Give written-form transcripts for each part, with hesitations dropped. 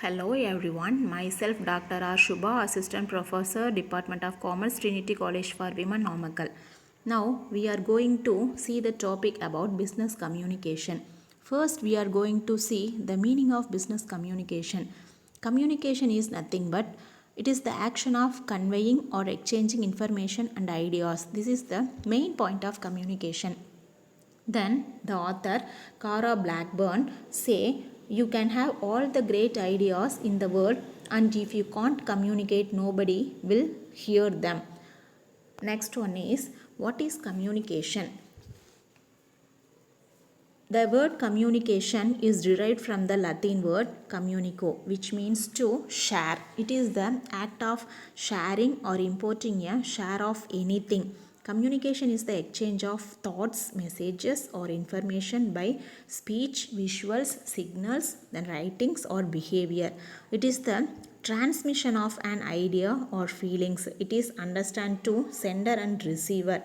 Hello everyone, myself Dr. R. Subha, Assistant Professor, Department of Commerce, Trinity College for Women, Namakkal. Now we are going to see the topic about business communication. First, we are going to see the meaning of business communication. Communication is nothing but it is the action of conveying or exchanging information and ideas. This is the main point of communication. Then the author Cara Blackburn say you can have all the great ideas in the world and if you can't communicate nobody will hear them. Next one is what is communication? The word communication is derived from the Latin word communico, which means to share. It is the act of sharing or importing a share of anything. Communication is the exchange of thoughts, messages, or information by speech, visuals, signals, then writings, or behavior. It is the transmission of an idea or feelings. It is understand to sender and receiver.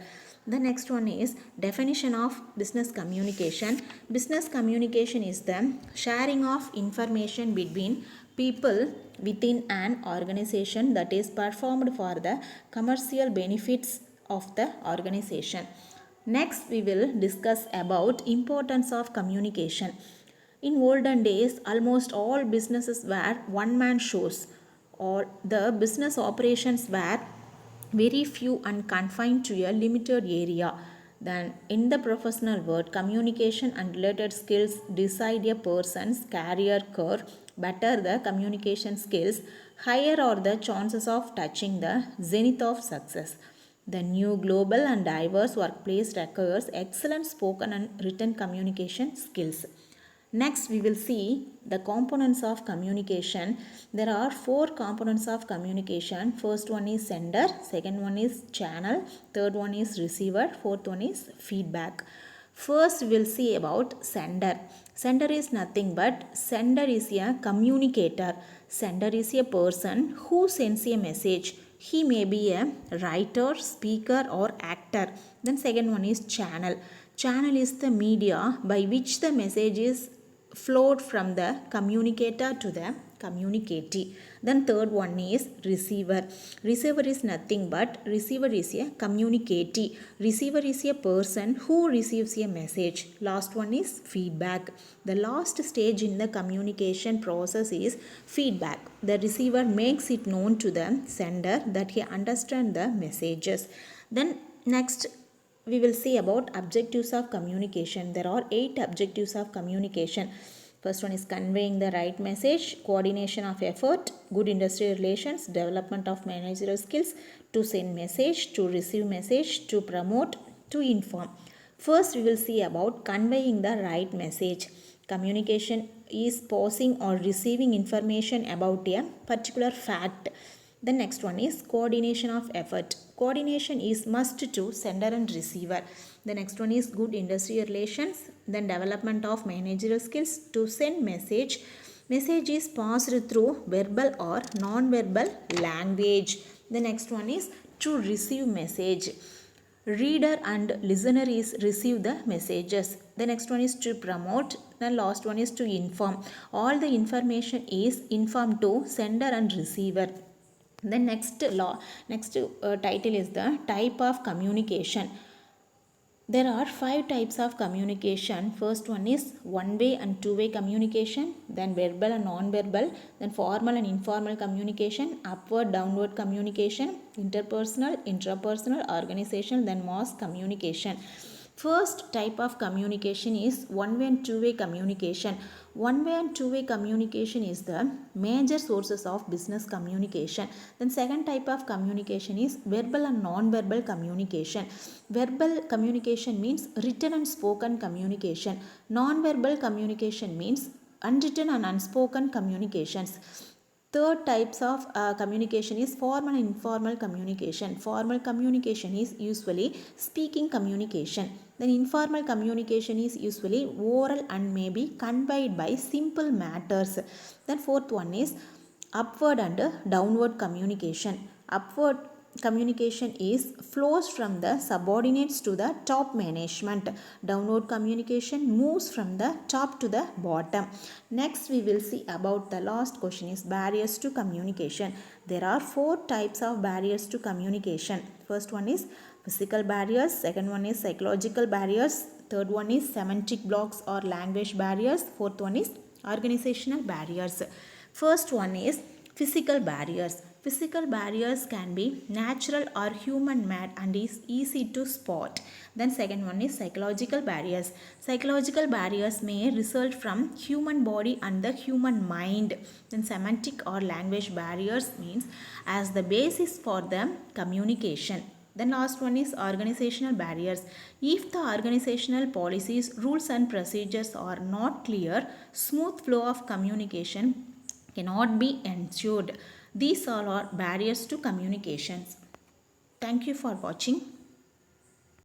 The next one is definition of business communication. Business communication is the sharing of information between people within an organization that is performed for the commercial benefits of the organization. Next, we will discuss about importance of communication. In olden days, almost all businesses were one-man shows, or the business operations were very few and confined to a limited area. Then, in the professional world, communication and related skills decide a person's career curve. Better the communication skills, higher are the chances of touching the zenith of success. The new global and diverse workplace requires excellent spoken and written communication skills. Next, we will see the components of communication. There are four components of communication. First one is sender, second one is channel, third one is receiver, fourth one is feedback. First, we will see about sender. Sender is nothing but sender is a communicator. Sender is a person who sends a message. He may be a writer, speaker, or actor. Then second one is channel. Channel is the media by which the message is flowed from the communicator to the communicatee. Then third one is receiver. Receiver is nothing but receiver is a communicatee. Receiver is a person who receives a message. Last one is feedback. The last stage in the communication process is feedback. The receiver makes it known to the sender that he understands the messages. Then next we will see about objectives of communication. There are 8 objectives of communication. First one is conveying the right message, coordination of effort, good industry relations, development of managerial skills, to send message, to receive message, to promote, to inform. First we will see about conveying the right message. Communication is passing or receiving information about a particular fact. The next one is coordination of effort. Coordination is must to sender and receiver. The next one is good industry relations. Then development of managerial skills to send message. Message is passed through verbal or non-verbal language. The next one is to receive message. Reader and listener is receive the messages. The next one is to promote. The last one is to inform. All the information is informed to sender and receiver. The next title is the type of communication. There are 5 types of communication. First one is one-way and two-way communication, then verbal and non-verbal, then formal and informal communication, upward downward communication, interpersonal, intrapersonal, organizational, then mass communication. First type of communication is one-way and two-way communication. One-way and two-way communication is the major sources of business communication. Then second type of communication is verbal and non-verbal communication. Verbal communication means written and spoken communication. Non-verbal communication means unwritten and unspoken communications. Third types of communication is formal and informal communication. Formal communication is usually speaking communication. Then informal communication is usually oral and may be conveyed by simple matters. Then fourth one is upward and downward communication. Upward communication is flows from the subordinates to the top management. Downward communication moves from the top to the bottom. Next we will see about the last question is barriers to communication. There are four types of barriers to communication. First one is physical barriers, second one is psychological barriers, third one is semantic blocks or language barriers, fourth one is organizational barriers. First one is physical barriers. Physical barriers can be natural or human made and is easy to spot. Then second one is psychological barriers. Psychological barriers may result from human body and the human mind. Then semantic or language barriers means as the basis for the communication. Then last one is organizational barriers. If the organizational policies, rules and procedures are not clear, smooth flow of communication cannot be ensured. These all are barriers to communications. Thank you for watching.